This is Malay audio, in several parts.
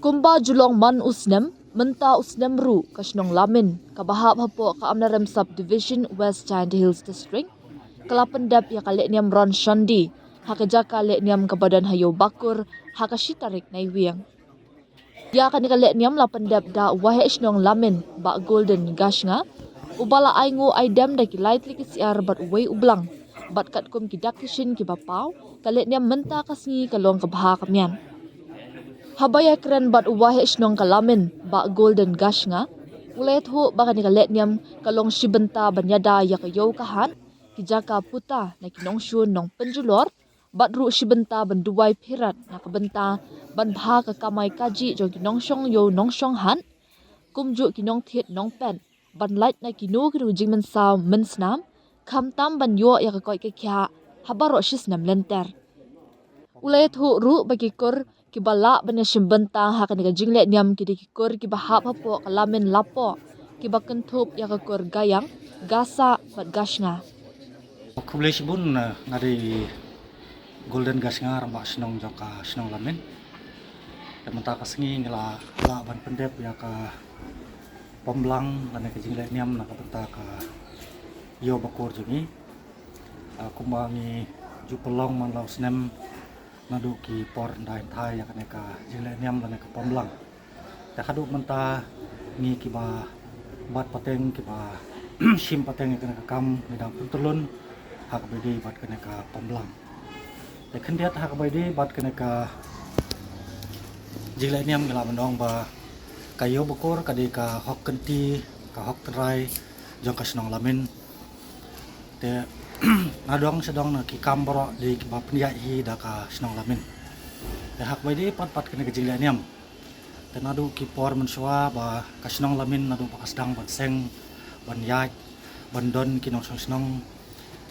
Kumba julong man usnem, menta usnem ru kasnong lamin, kabahap hapo ka Amnarem Subdivision West Giant Hills District. Kalapendap ya kalik niam Ron Shandi, hakaja kalik niam kabadan hayo bakur, hakashitarik na iwiyang. Ya kan kalik niam lapendap da wahe isnong lamin, ba golden gash nga, ubala ay ngo ay dam da kilait likis siar bat way ublang, bat kat kum kidak kishin kibapaw, kalik niam menta kasngi kalong kabaha kamyan. Habaya keren bat wahe isnong kalamin ba golden gash nga. Ulet ho baka nikalet niyam kalong shibenta banyada ya kayo kahan. Kijaka puta na kinongsyun nong penjulor. Bat ru shibenta banduway pirat na kabenta banbha kakamay kaji jong kinongsyong yo nongsyong han. Kumju kinong thiet nong pen. Banlight na kinu kinu jingmen saw mensnam. Kamtam banyo ya kakoy kekya habaro shisnam lenter. Ulet ho ru bagi kur kibala banya shimbenta haka niga jingle niam kidi kikur kibahap hapo kalamin lapo kibakentup ya kakur gayang gasa bat gasnga. Kublai sibun ngari golden gas nga ramba sinong joka sinong lamin. Dan menta kasengi ngila la ban pendep ya ka pemblang dan ke jingle niam na ka benta ka yo bakur jungi. Kumbangi jupelong man lau snem nadu ki por ndai thai ya kaneka jingle niam dan ke pemblang. Ta kadu menta ni ki ba bat pateng ki ba sim pateng ke kam midang puntulun hak bedi bat kaneka pemblang. Te kendiat hak bedi bat kaneka jingle niam ngala mendong ba kayo bukur kadi ka hok kenti ka hok terai jong ka senong lamin. Te nadong sedong na ki kambro di ki ba penjai da ka senong lamin. Te hak bedi pat kaneka jingle niam. Te nadu ki por mensua ba ka senong lamin nadu ba kasdang ban seng ban yai ban don ki nong senong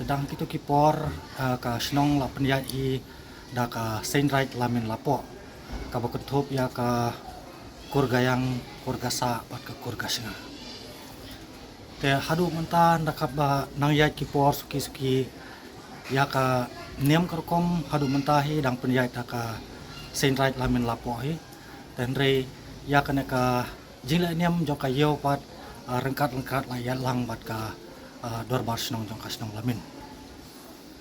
tedang kitu kipor ka senong la penjai da ka senrait lamin lapo ka bakentup ya ka kurgayang kurgasa bat ka kurgasnga. Te hadu menta ndakap ba nang yai kipor suki ya ka niam kerkom hadu mentahi dang penjai da ka senrait lamin lapo hi tenre ya kana ka jingle niam jong ka yo pat rengkat la ya lang bat ka dorbar senong jong ka senong lamin.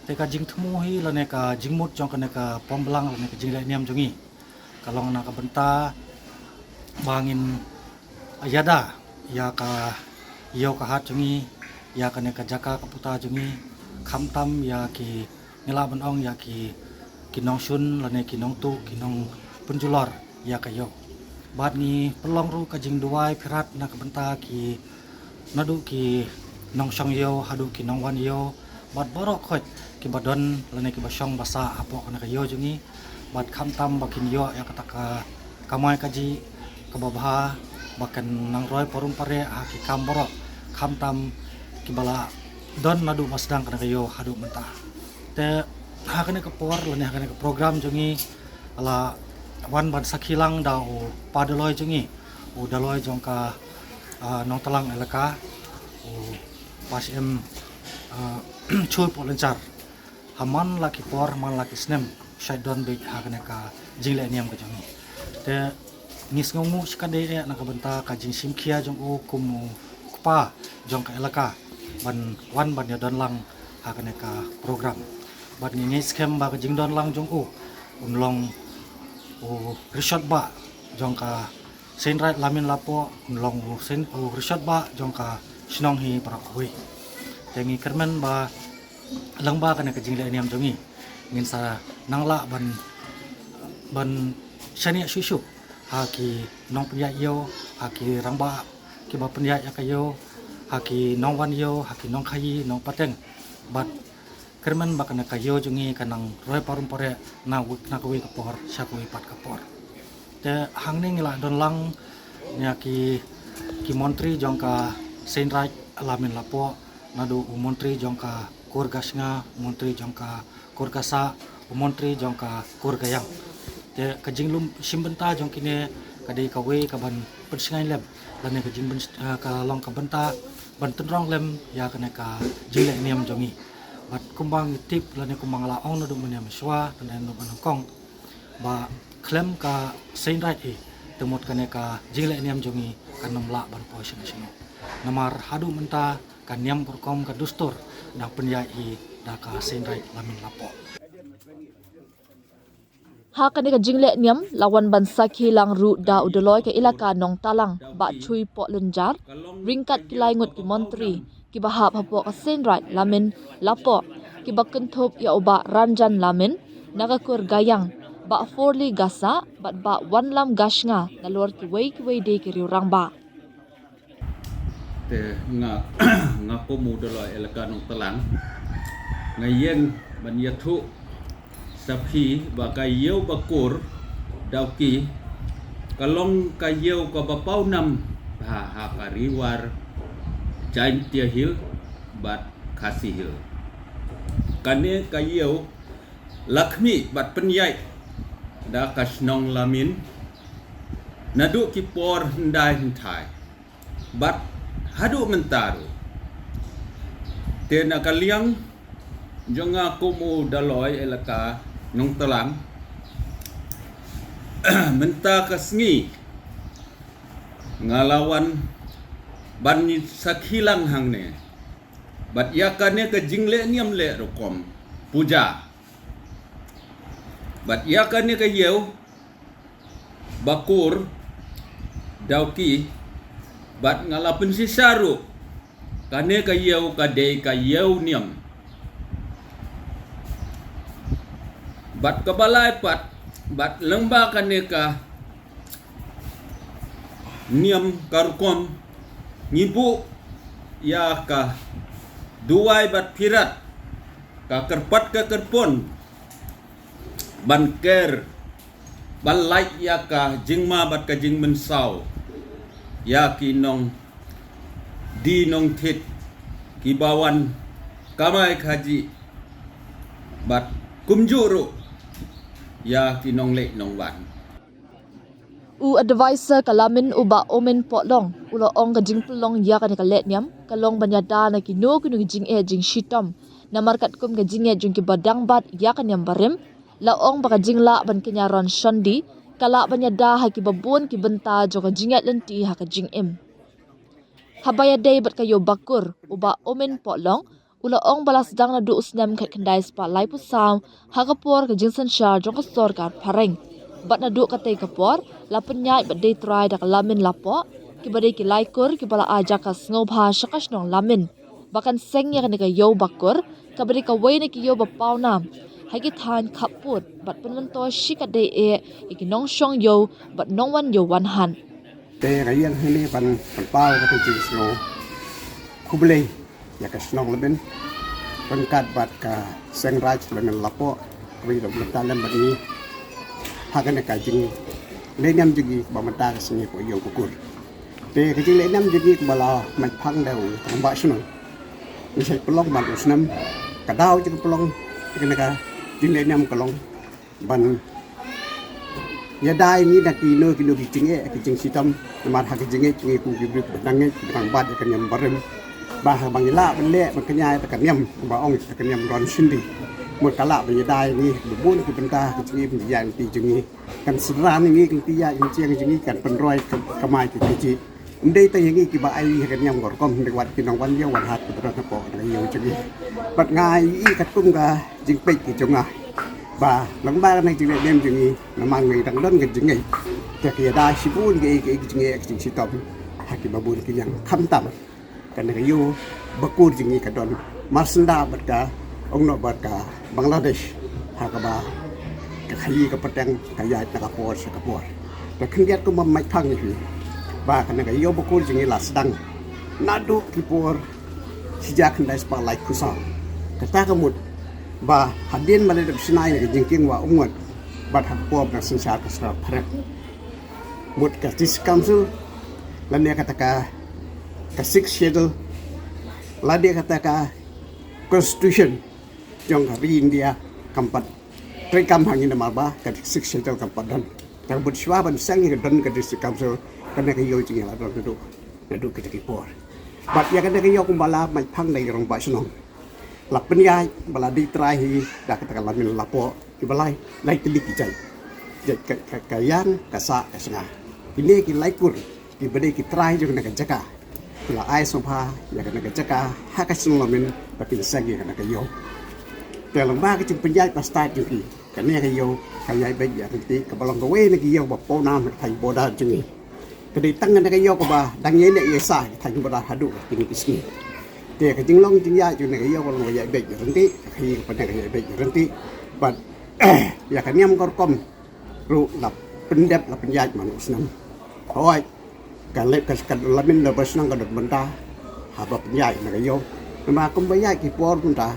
Teka jing temu hi lane ka jingmut jong kana ka pombelang lane ka jingle niam jongi. Kalong na ka benta bangin ayada ya ka yo ka hat jongi ya kana ka jaka kaputa jongi kamtam ya ki ngila benong ya ki kinong shun lane kinong tu kinong penjulor ya ka yo. Bat ni pelong ru ka jing duai pirat na ka benta ki nadu ki nong syong yo hadu ki nong wan yo bat borok khot ki badon lane ki basyong basa apo kana ka yo jungi bat kamtam bakin yo ya kata ka kamai kaji kababha bakan nang roy porum pare a ki kamboro kamtam ki bala don nadu masdang kana ka yo hadu menta. Te hakane ka por lane hakane ka program jungi ala wan ban sakilang da o padaloi jungi o daloi jongka nong talang elaka o pas em chui polencar haman laki por man laki snem shaidon be hakane ka jingle niam ka jongi. Te ngis ngongu skade e na ka benta ka jing simkia jong o kumu kupa jong ka elaka ban wan ban ya don lang hakane ka program ban ngi scam ba ka jing don lang jong o unlong o resort ba jong ka senrait lamin lapo unlong o sen o resort ba jong ka sinong hi para oi. Tengi kermen ba langba kana ka jingle niam jongi ngin sa nangla ban shania shusu haki nong penjai yo haki rangba ki ba penjai akayo haki nong wan yo haki nong khayi nong pateng bat kermen ba kana kayo jongi kanang roy parum pare na kuwi kapor syakui pat kapor. Te hangning ngila don lang nya ki montri jongka senrait alamin lapo nadu montri jongka kurgasnga montri jongka kurgasa montri jongka kurgayang. Te kajinglum simbenta jongkine kadi kawe kaban persingai lem lane kajing ka long ka benta ban tenrong lem ya kana ka jingle niam jongi. Bat kumbang tip lane kumbang laong nadu meniam swa dan nadu Hong Kong ba klem ka senrait temut kane ka jingle niam jongi kanam la ban po sino namar hadu menta kan niam kurkom ka dustur da penyai da ka senrai lamin lapo Hakan ka jingle niam lawan ban sakhi lang ru da udoloi ke ilaka nong talang ba chui po lenjar ringkat kilai ngut ki montri ki bahap hapo ka senrai lamin lapo ki bakentop ya uba ranjan lamin nagakur gayang ba forli gasa bat ba wanlam gasnga nalor ki wei de ki riurang ba te nga pomu dolo elaka nong talang ngayen ban yathu sapi bakayau bakur dauki kalong kayau ka bapau nam ha pariwar jain tia hil bat kasi hil kane kayau lakmi bat penyai da kasnong lamin nadu ki por ndai hintai bat hadu mentaru te nakaliang jonga kumu daloi elaka nong talang menta kasngi ngalawan ban sakhilang hangne bat yakane ka jingle niam le rokom puja bat yakane ka yeu bakur dauki bat ngalapen si saru kane ka yeu ka dei ka yeu niam bat kabalai pat bat lembah kaneka niam karukom ngibu ya ka duai bat pirat ka kerpat ka kerpon banker balai ya ka jingma bat ka jing mensau ya ki nong di nong tit ki bawan kamai kaji bat kumjuru ya kinong le nong wan u advisor kalamin uba omen potlong ulo ong ka jing pelong ya kan ka let niam kalong banyada na kino kinu jing jing shitom namar kat kum ka jing jung ki badang bat ya kan yam barim la ong baka jing la ban kenya ron shandi kala banyada ha ki babun ki benta jo ka jing lenti ha ka jing im habaya day bat kayo bakur uba omen potlong ulo ong balas dang na du usnam kat kendai spa lai pu sam hakapor ka jingsan shar jong ka stor kar pareng bat na du katay kapor la penyai bat day try da lamin lapo ki badai ki laikur ki bala aja ka snobha shakas nong lamin bakan sengya ka yo bakur ka badai ka way na ki yo bapau nam hagi than kaput bat penmento shika day ikinong shong yo bat nong wan yo wan han te rayan hini pan pau ka te sno kublei ya ka snong leben pangkat bat ka sengraj dengan lapo kwi do mentalan bat ni hakan ka jing lenam jugi ba menta ka sini ko yo kukur te ka jing lenam jugi bala man phang dau ba sno ni sai pelong ban usnam ka dau jing pelong ka jing lenam kalong ban ya dai ni da ki no ki jing sitam mar ha ki jing ku ki brik dange bang bat ka nyam barem bah bang la ban le ban kanyai ta kan nyam ba ong ta kan nyam ron sindi một kala ban ya dai ni bun ki benta ki jing bi yan ti jing kan sran ni ki ti ya jing jing kan pen roi kamai ki ji ndai ta yang ki ba ai kan nyam gor kom de wat ki nong wan yang wan hat ki ra po na yo jing bat ngai i kat kum ga jing pe ki jonga ba lang ba này jing nem jing na mang ngai dang don ki jing ngai ta ki dai si bun ki jing si tom ha ki ba bun ki yang kham tam kan yo bakur jing ka don marsenda bat ka ong no bat ka Bangladesh ha ka ba ka khai ka patang ka ya ta ka por sa ka por ta khingiat ko mai phang ni ba kan ka yo bakur jing la sedang nadu ki por sejak ndai spa like kusa ka ta ka mut ba hadin male de sinai ni jing king wa umngot bat ha por na sinsar ka sa pharak mut ka dis council lan ne ka ta ka six schedule la dia kata ka constitution jong ka India kampat tre kam hangin na marba ka six schedule kampat dan ta but shwa ban sang ka dan ka dis council kana ka yo jing la don du ka ki por bat ya kana ka yo kumbala mai phang dai rong ba snong la penyai bala di trai da ka ta lamin lapo ki balai lai tili ki jai ka yan ka sa ka sanga ini ki laikur ki bade ki try jong na jaka kula ai sopa ya kana jaka haka lamin pakin sagi kana kayo telang ba ka chung penjai pas start jong ki kana kayo kayai ba ya renti ka balong gawe na kiyo ba po na thai boda jong ni kadi tangan na kayo ko ba dang ye ne yesa thai boda hadu kini kisni te ka jing long jing ya jong na kayo ko long ya ba ya renti kai pa na ya ba ya renti but ya kaniam korkom ru lap pendep la penjaj manusnam oi kalep kaskan lamin na basnang kadot benda haba penjaj na kayo ma kum bayaj ki por benda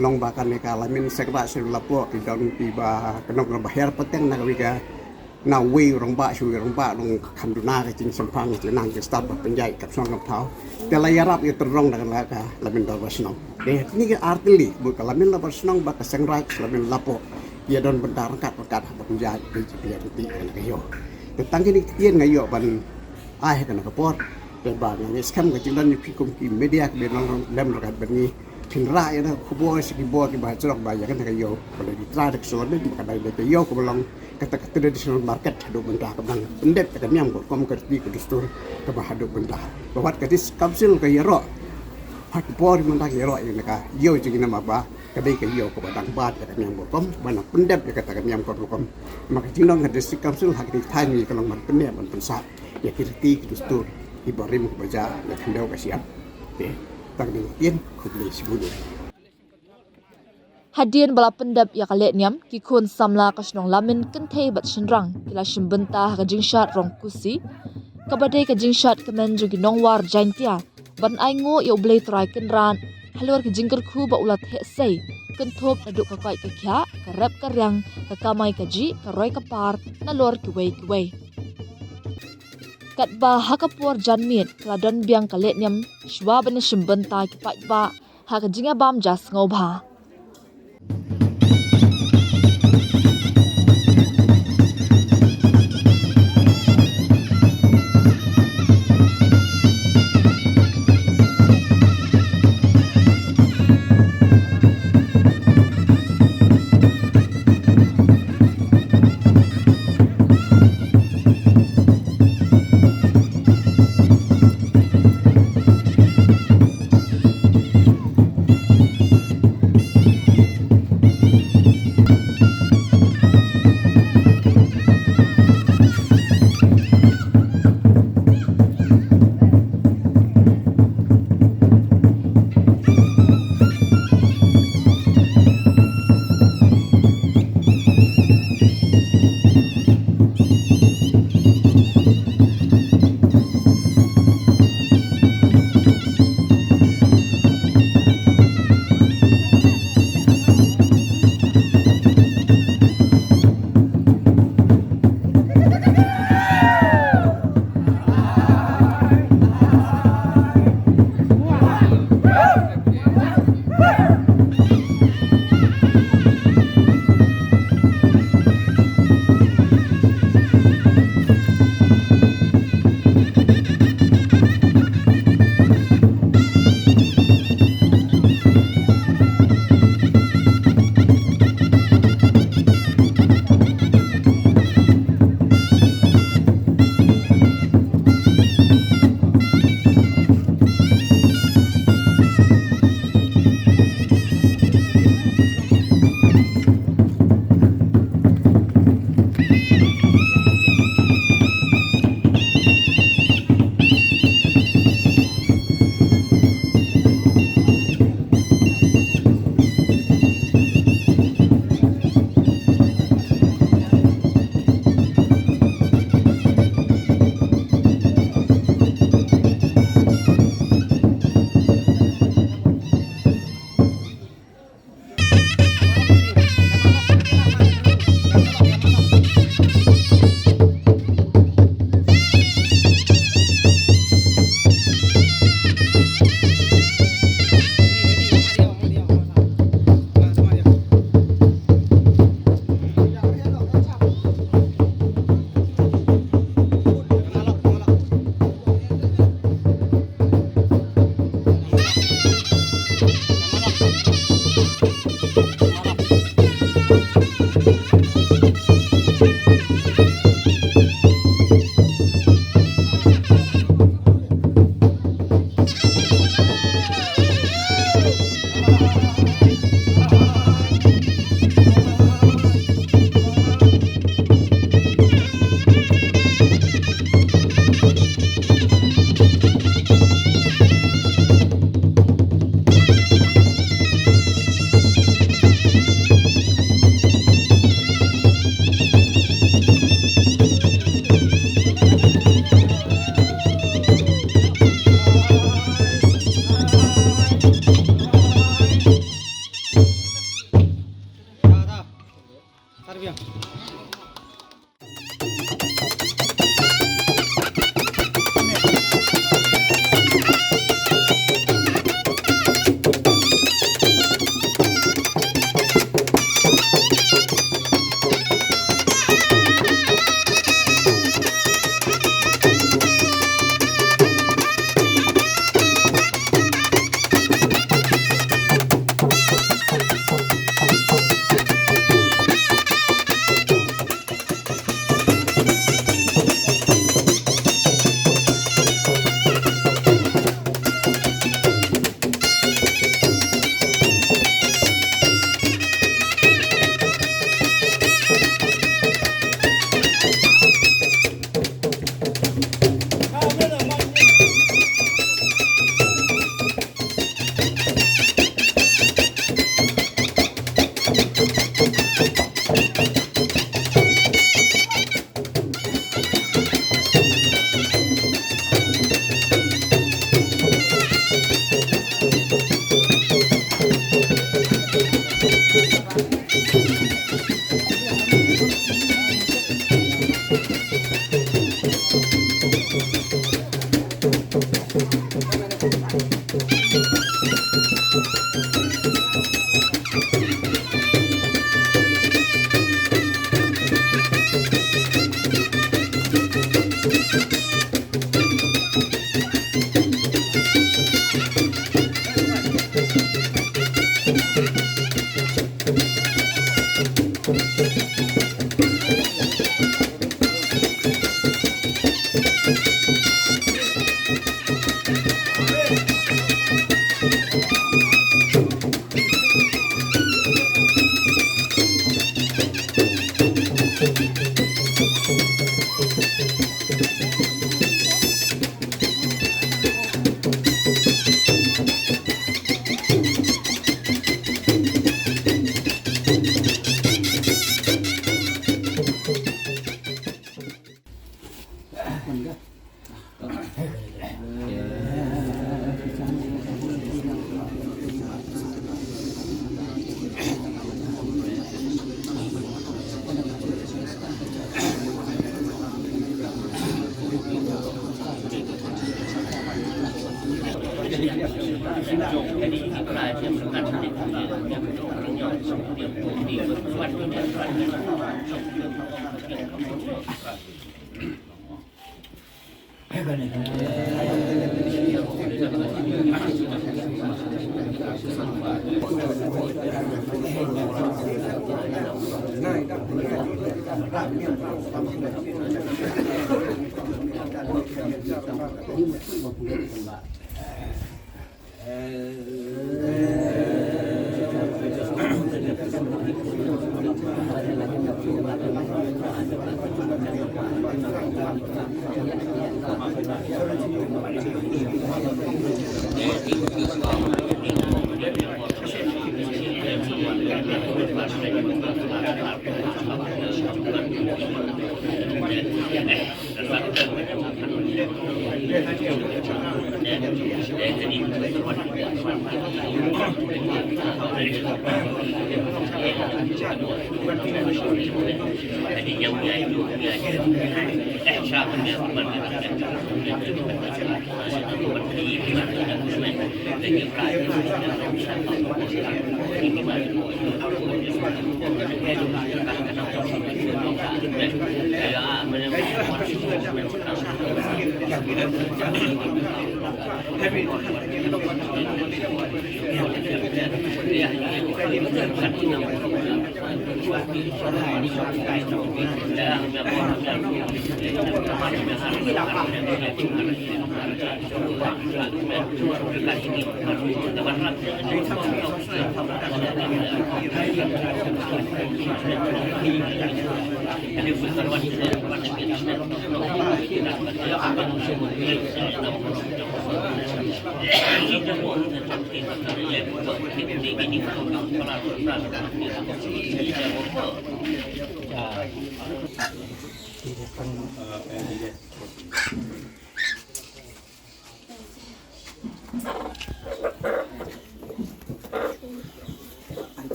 long bakan ne kalamin sekra selapo ki don tiba kenok na bahar peteng na kawiga na wi rong ba shui rong ba long khanduna ka jing sampang ti nang ki stap penjaj kap song kap thau te la yarap ye terong na la ka lamin da basnang de ni ke artili bu kalamin la basnang ba ka sengraj lamin lapo ia don bentar kat penjaj biar ti kana kayo tentang ini kian ngayo ban ai kana kapor te ba ngi skam ka jilan ni pikum ki media ke non dam rakat bani pinra ya na kubo ki bo ki ba jorok ba ya kana kayo kalau di tradik so ni ka dai de yo ko belong kata traditional market hadu bentar kabang pendek ka niam ko kom kerti ke dustur ke ba hadu bentar bahwa ka dis kapsul ka yero hak por mendak yero ini ka yo jing nama ba kadai ka yo ko badang bat ka nyam bokom bana pendep ya kata nyam ko bokom maka jinong ka district council hak di tani kalau man pendep man pensat ya kirti dustur ibarim ko baja ya kendau ka siap te tang ni yen ko beli sibudu Hadian bala pendap ya kalet niam ki kun samla kasnong lamin kentei bat shinrang kila shimbenta ka jingshat rong kusi kabade ka jingshat kemen jugi nongwar jaintia ban aingo ya ublei try kenran halor ke jingker khu ba ulat he sei kenthop na duk ka kai ka kya ka rap ka ryang ka kamai ka ji ka roi ka par na lor ki wei kat ba hakapur janmit kladon biang ka let nyam shwa ban shimbenta ki pai ba ha ka jinga bam jas ngau ba